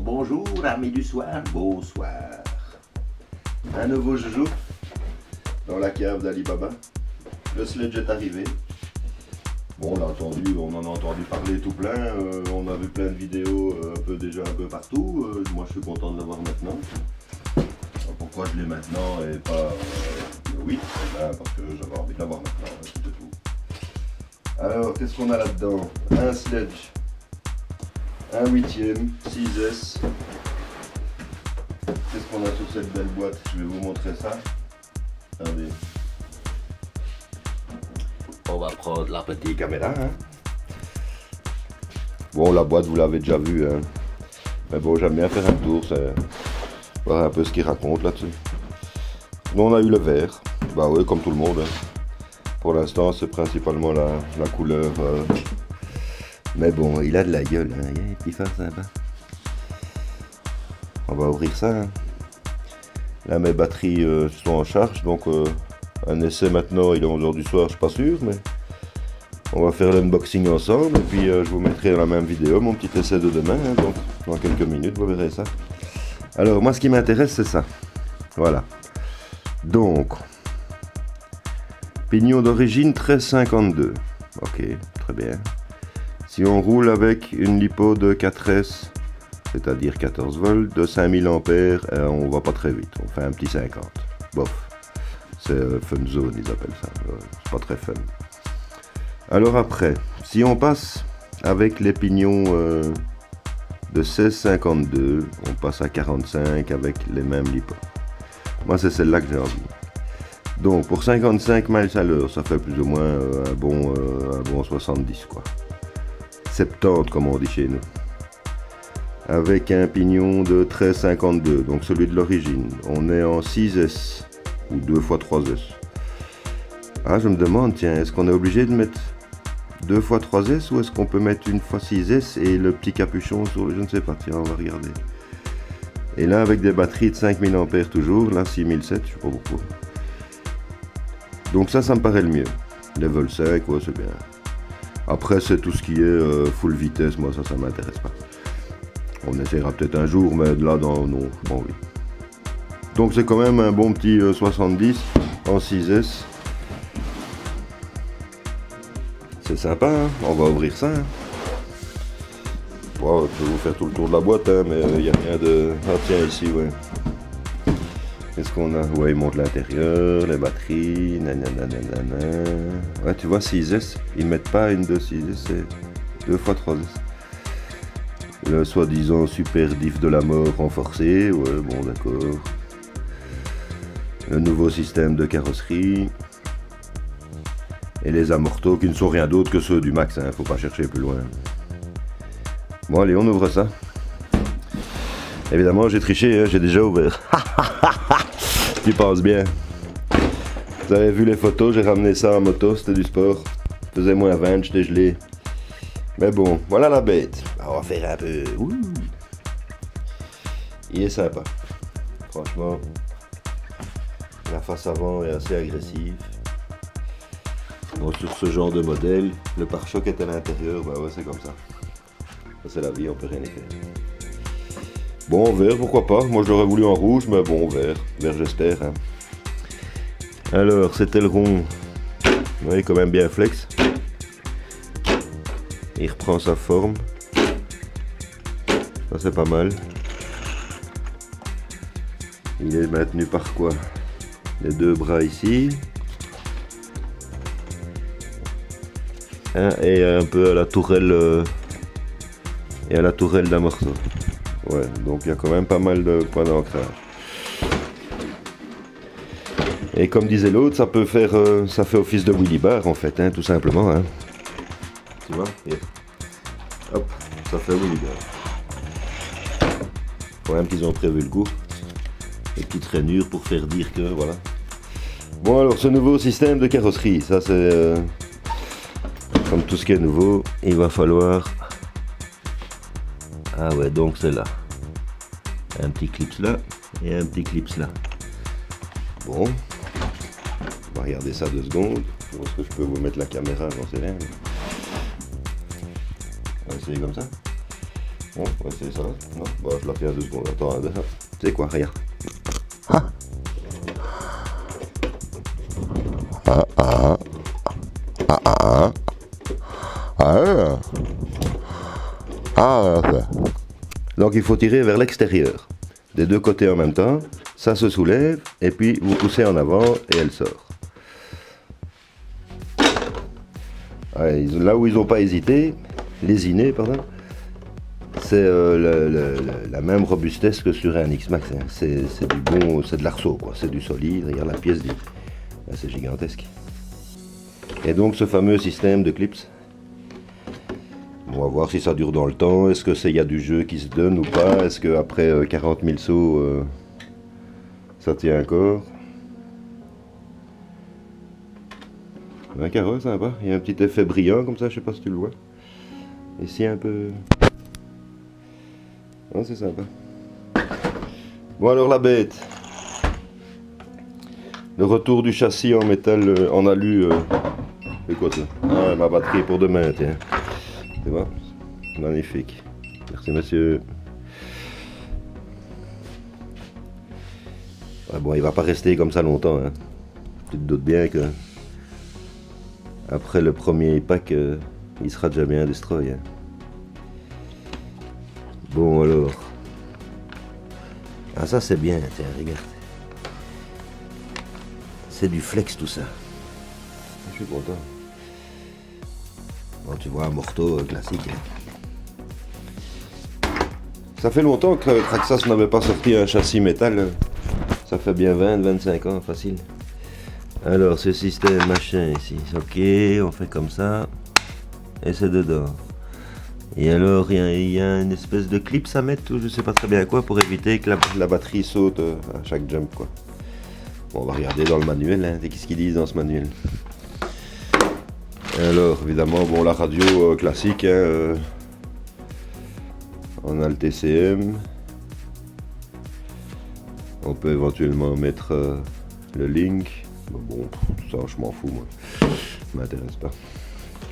bonjour, amis du soir, bonsoir. Un nouveau joujou dans la cave d'Alibaba. Le sledge est arrivé. Bon, on l'a entendu, on en a entendu parler tout plein. On a vu plein de vidéos déjà un peu partout. Moi, je suis content de l'avoir maintenant. Alors, pourquoi je l'ai maintenant et pas oui, parce que j'avais envie de l'avoir maintenant, c'est tout. Alors, qu'est-ce qu'on a là-dedans? Un sledge, un 8e, 6S. Qu'est-ce qu'on a sur cette belle boîte? Je vais vous montrer ça. Regardez. On va prendre la petite caméra. Hein. Bon, la boîte, vous l'avez déjà vue. Hein. Mais bon, j'aime bien faire un tour, voir un peu ce qu'il raconte là-dessus. Nous, on a eu le vert. Bah oui, comme tout le monde. Hein. Pour l'instant, c'est principalement la couleur. Mais bon, il a de la gueule. Hein. Il y a un petit phare sympa. On va ouvrir ça. Hein. Là, mes batteries sont en charge. Donc, un essai maintenant, il est 11h du soir, je suis pas sûr. Mais on va faire l'unboxing ensemble. Et puis, je vous mettrai dans la même vidéo mon petit essai de demain. Hein. Donc, dans quelques minutes, vous verrez ça. Alors, moi, ce qui m'intéresse, c'est ça. Voilà. Donc, pignon d'origine 1352. Ok, très bien. Si on roule avec une lipo de 4S, c'est-à-dire 14 volts, de 5000 ampères, on va pas très vite. On fait un petit 50. Bof. C'est fun zone, ils appellent ça. C'est pas très fun. Alors après, si on passe avec les pignons de 1652, on passe à 45 avec les mêmes lipos. Moi, c'est celle-là que j'ai envie. Donc, pour 55 miles à l'heure, ça fait plus ou moins un bon 70, quoi. 70, comme on dit chez nous. Avec un pignon de 1352, donc celui de l'origine. On est en 6S, ou 2x3S. Ah, je me demande, tiens, est-ce qu'on est obligé de mettre 2x3S, ou est-ce qu'on peut mettre une fois 6S et le petit capuchon sur le... Je ne sais pas, tiens, on va regarder. Et là, avec des batteries de 5000 ampères toujours, là 6007, je sais pas pourquoi. Donc ça me paraît le mieux. Level 5, ouais, c'est bien. Après, c'est tout ce qui est full vitesse, moi ça m'intéresse pas. On essaiera peut-être un jour, mais là, non, bon oui. Donc c'est quand même un bon petit 70 en 6S. C'est sympa, hein, on va ouvrir ça. Hein. Bon, je vais vous faire tout le tour de la boîte, hein, mais il n'y a rien de... Ah tiens, ici, ouais. Qu'est-ce qu'on a? Ouais, il montre l'intérieur, les batteries, nanana. Ouais, tu vois, 6S, ils mettent pas une de 6S, c'est 2x3S. Le soi-disant super diff de la mort renforcé, ouais, bon, d'accord. Le nouveau système de carrosserie. Et les amortos qui ne sont rien d'autre que ceux du Max, hein, faut pas chercher plus loin. Bon, allez, on ouvre ça. Évidemment, j'ai triché, hein, j'ai déjà ouvert. Tu penses bien. Vous avez vu les photos, j'ai ramené ça en moto, c'était du sport. Il faisait moins 20, j'étais gelé. Mais bon, voilà la bête. On va faire un peu... Ouh. Il est sympa. Franchement, la face avant est assez agressive. Bon, sur ce genre de modèle, le pare-choc est à l'intérieur, bah ouais, c'est comme ça. Ça, c'est la vie, on peut rien y faire. Bon, vert, pourquoi pas. Moi, je l'aurais voulu en rouge, mais bon, vert. Vert, j'espère. Hein. Alors, c'était le rond. Vous voyez, quand même bien flex. Il reprend sa forme. Ça, c'est pas mal. Il est maintenu par quoi? Les deux bras ici. Et un peu à la tourelle... et à la tourelle d'un morceau. Ouais, donc il y a quand même pas mal de points d'ancrage. Et comme disait l'autre, ça peut faire, ça fait office de wheelie bar en fait, hein, tout simplement. Hein. Tu vois, yeah. Hop, ça fait wheelie bar. Quand même qu'ils ont prévu le goût. Des petites rainures pour faire dire que voilà. Bon alors, ce nouveau système de carrosserie, ça c'est comme tout ce qui est nouveau, il va falloir... Ah ouais, donc c'est là. Un petit clips là et un petit clips là. Bon. On va regarder ça 2 secondes. Est-ce que je peux vous mettre la caméra? J'en sais rien. On va essayer comme ça. Bon, ouais, c'est ça. Non, bah, je la fais à 2 secondes. Attends, tu sais quoi, regarde. Ah. Ah, ah. Ah, ah. Ah. Ah. Donc il faut tirer vers l'extérieur, des 2 côtés en même temps. Ça se soulève, et puis vous poussez en avant, et elle sort. Ouais, là où ils n'ont pas hésité, lésiné, pardon, c'est la même robustesse que sur un X-Max. Hein. C'est du bon, c'est de l'arceau, quoi. C'est du solide. Regarde la pièce, c'est gigantesque. Et donc ce fameux système de clips, on va voir si ça dure dans le temps. Est-ce que y a du jeu qui se donne ou pas? Est-ce qu'après 40 000 sauts, ça tient encore? Un carreau sympa, il y a un petit effet brillant comme ça, je sais pas si tu le vois. Ici un peu... Ah, c'est sympa. Bon alors la bête. Le retour du châssis en métal, en alu. C'est quoi ça? Ah, ma batterie pour demain, tiens. Tu vois? Magnifique. Merci monsieur. Ah, bon, il va pas rester comme ça longtemps. Hein. Tu te doutes bien que... Après le premier pack, il sera déjà bien destroy. Hein. Bon alors. Ah ça c'est bien, tiens, regarde. C'est du flex tout ça. Je suis content. Bon, tu vois, un morteau classique. Hein. Ça fait longtemps que Traxxas n'avait pas sorti un châssis métal. Ça fait bien 20-25 ans, facile. Alors, ce système machin ici, ok, on fait comme ça, et c'est dedans. Et alors, il y a une espèce de clip à mettre, ou je sais pas très bien quoi, pour éviter que la batterie saute à chaque jump, quoi. Bon, on va regarder dans le manuel, hein, qu'est-ce qu'ils disent dans ce manuel. Alors, évidemment, bon, la radio classique, hein, on a le TCM. On peut éventuellement mettre le link. Bon, ça je m'en fous moi, ça m'intéresse pas.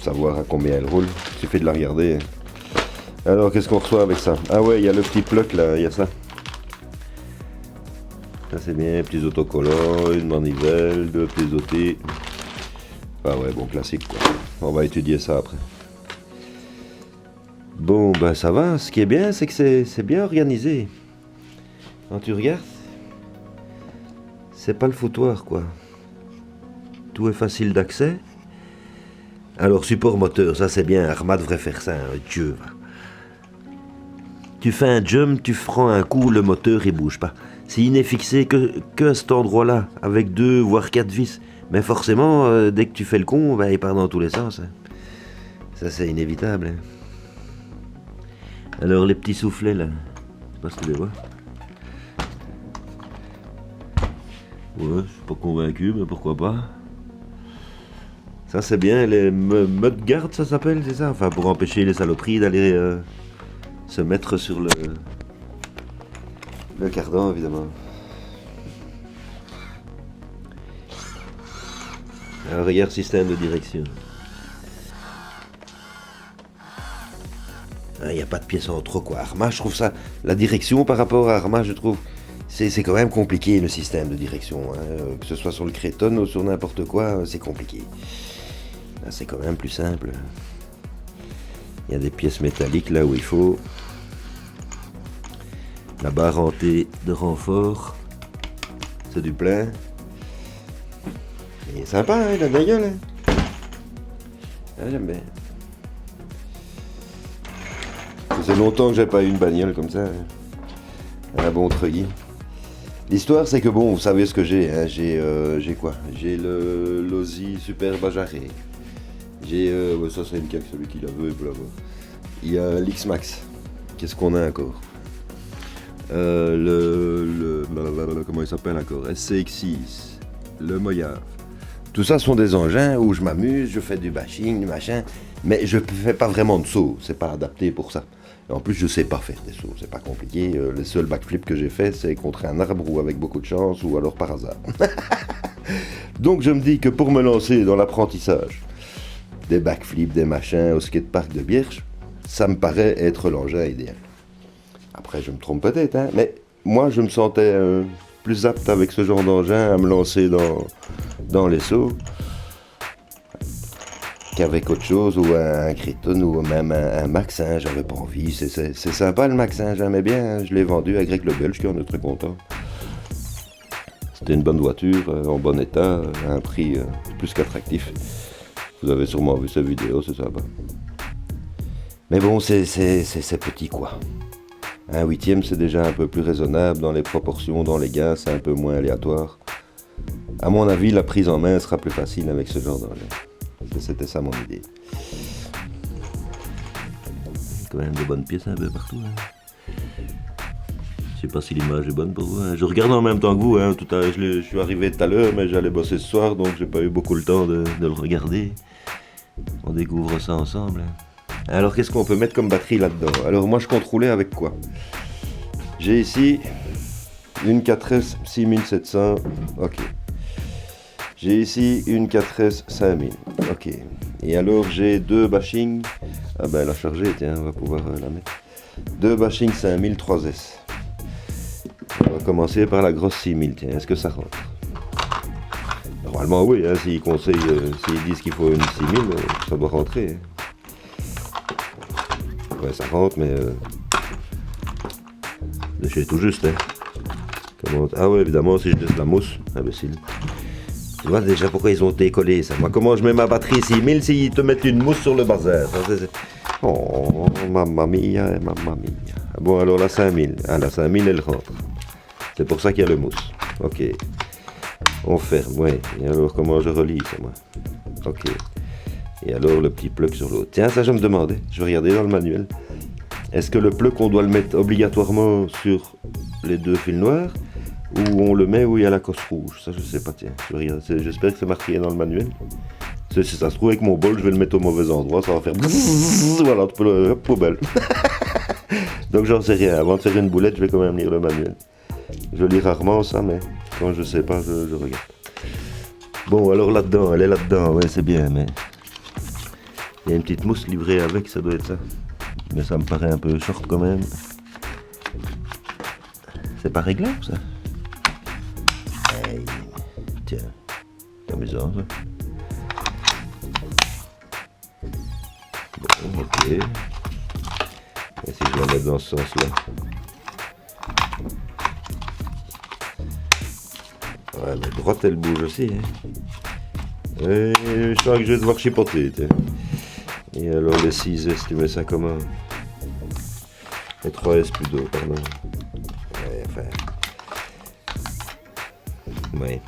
Savoir à combien elle roule, il suffit de la regarder. Alors qu'est-ce qu'on reçoit avec ça? Ah ouais, il y a le petit plug là, il y a ça. Ça c'est bien, petits autocollants, une manivelle, 2 petits outils. Ah ouais, bon classique quoi. On va étudier ça après. Bon ben ça va, ce qui est bien c'est que c'est bien organisé. Quand tu regardes, c'est pas le foutoir quoi. Tout est facile d'accès. Alors support moteur, ça c'est bien, Arma devrait faire ça, hein, Dieu. Tu fais un jump, tu prends un coup, le moteur il bouge pas. S'il n'est fixé que à cet endroit-là, avec 2 voire 4 vis, mais forcément, dès que tu fais le con, bah, il part dans tous les sens. Hein. Ça c'est inévitable. Hein. Alors les petits soufflets là, je sais pas si tu les vois. Ouais, je suis pas convaincu, mais pourquoi pas. Ça c'est bien, les mudguards ça s'appelle, c'est ça? Enfin pour empêcher les saloperies d'aller se mettre sur le cardan évidemment. Alors regarde système de direction. Il n'y a pas de pièce en trop quoi. Arma, je trouve ça, la direction par rapport à Arma, je trouve, c'est quand même compliqué le système de direction. Hein. Que ce soit sur le Créton ou sur n'importe quoi, c'est compliqué. Là, c'est quand même plus simple. Il y a des pièces métalliques là où il faut. La barre en T de renfort. C'est du plein. Il est sympa, hein, il a de la gueule. Hein. Ah, j'aime bien. Ça fait longtemps que j'ai pas eu une bagnole comme ça. Hein. Un bon truggy. L'histoire c'est que bon, vous savez ce que j'ai. Hein. J'ai quoi? J'ai le Losi Super Bajaré. J'ai, ça c'est une caque, celui qui la veut, il peut l'avoir. Il y a l'X-Max. Qu'est-ce qu'on a encore? Comment il s'appelle encore? SCX6. Le Mojave. Tout ça sont des engins où je m'amuse, je fais du bashing, du machin. Mais je fais pas vraiment de saut, c'est pas adapté pour ça. Et en plus, je sais pas faire des sauts, c'est pas compliqué. Les seuls backflips que j'ai fait, c'est contre un arbre ou avec beaucoup de chance ou alors par hasard. Donc je me dis que pour me lancer dans l'apprentissage des backflips, des machins au skatepark de Biersch, ça me paraît être l'engin idéal. Après, je me trompe peut-être, hein, mais moi, je me sentais plus apte avec ce genre d'engin à me lancer dans les sauts qu'avec autre chose, ou un Criton, ou même un Max. J'avais pas envie. C'est sympa le Max, j'aimais bien. Je l'ai vendu à Greg le Belge, qui en est très content. C'était une bonne voiture, en bon état, à un prix plus qu'attractif. Vous avez sûrement vu cette vidéo, c'est sympa. Mais bon, c'est petit quoi. Un 8e, c'est déjà un peu plus raisonnable dans les proportions, dans les gains, c'est un peu moins aléatoire. À mon avis, la prise en main sera plus facile avec ce genre d'engin. C'était ça mon idée. Quand même de bonnes pièces un peu partout. Je sais pas si l'image est bonne pour vous. Je regarde en même temps que vous. Tout à l'heure, je suis arrivé tout à l'heure, mais j'allais bosser ce soir, donc j'ai pas eu beaucoup le temps de le regarder. On découvre ça ensemble. Alors qu'est-ce qu'on peut mettre comme batterie là-dedans? Alors moi je compte rouler avec quoi? J'ai ici une 4S 6700, ok. J'ai ici une 4S 5000, ok. Et alors j'ai deux bashing, ah ben la chargée, tiens, on va pouvoir la mettre. Deux bashing 5000 3S. On va commencer par la grosse 6000, tiens, est-ce que ça rentre? Normalement oui, s'ils conseillent, s'ils disent qu'il faut une 6000, ça doit rentrer. Ouais, ça rentre, mais de chez tout juste. Comment... Ah ouais, évidemment, si je laisse la mousse, imbécile. Tu vois déjà pourquoi ils ont décollé ça. Moi, comment je mets ma batterie 6000 s'ils te mettent une mousse sur le bazar? Oh, mamma mia, mamma mia. Bon, alors la 5000. Ah, la 5000, elle rentre. C'est pour ça qu'il y a le mousse. Ok. On ferme, ouais. Et alors, comment je relie ça, moi? Ok. Et alors, le petit plug sur l'autre. Tiens, ça, je me demandais. Je vais regarder dans le manuel. Est-ce que le plug, on doit le mettre obligatoirement sur les deux fils noirs, ou on le met où il y a la cosse rouge? Ça, je sais pas, tiens. J'espère que c'est marqué dans le manuel. Si ça se trouve, avec mon bol, je vais le mettre au mauvais endroit. Ça va faire... Voilà, tu peux le... poubelle. Donc, j'en sais rien. Avant de faire une boulette, je vais quand même lire le manuel. Je lis rarement ça, mais quand je sais pas, je regarde. Bon, alors là-dedans, elle est là-dedans. Ouais, c'est bien, mais... Il y a une petite mousse livrée avec, ça doit être ça. Mais ça me paraît un peu short quand même. C'est pas réglable ça? Hey. Tiens, c'est amusant ça. Bon, ok. Et si je la mets dans ce sens-là? Ouais, la droite elle bouge aussi. Et je sens que je vais devoir chipoter. Tiens. Et alors les 6S, tu mets ça comment? Les 3S plutôt, pardon. Ouais, enfin... Ouais.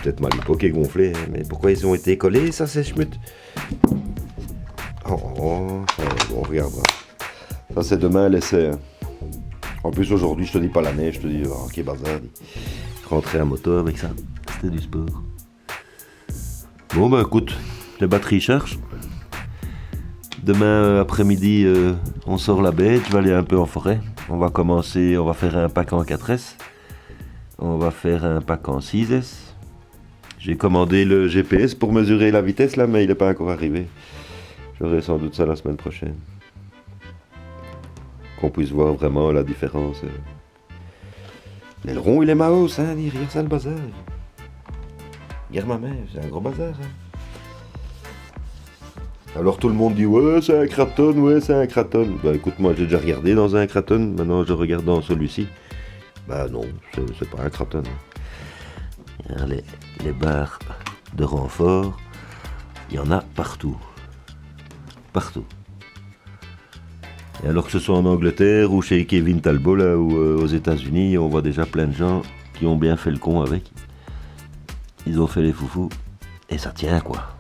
Peut-être ma lipo qui est gonflée, mais pourquoi ils ont été collés, ça, ces schmutz? Oh, on regardera. Ça, c'est demain, l'essai. En plus, aujourd'hui, je te dis pas l'année, je te dis, oh, ok, bazar. Rentrer un moteur avec ça, c'était du sport. Bon, bah écoute, les batteries chargent. Demain après-midi, on sort la bête, je vais aller un peu en forêt. On va commencer, on va faire un pack en 4S. On va faire un pack en 6S. J'ai commandé le GPS pour mesurer la vitesse là, mais il n'est pas encore arrivé. J'aurai sans doute ça la semaine prochaine. Qu'on puisse voir vraiment la différence. L'aileron, il est ma hausse, hein, regarde ça le bazar. Regarde ma main, c'est un gros bazar. Alors tout le monde dit ouais c'est un Kraton, ouais c'est un Kraton. Bah écoute, moi j'ai déjà regardé dans un Kraton, maintenant je regarde dans celui-ci. Bah non, c'est pas un Kraton. Les barres de renfort, il y en a partout. Partout. Et alors que ce soit en Angleterre ou chez Kevin Talbot là, ou aux États-Unis, on voit déjà plein de gens qui ont bien fait le con avec. Ils ont fait les foufous et ça tient quoi.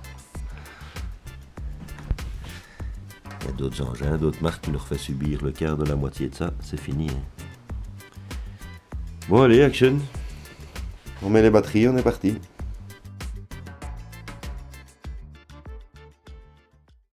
Il y a d'autres engins, d'autres marques qui nous refait subir le quart de la moitié de ça, c'est fini. Bon allez, action. On met les batteries, on est parti.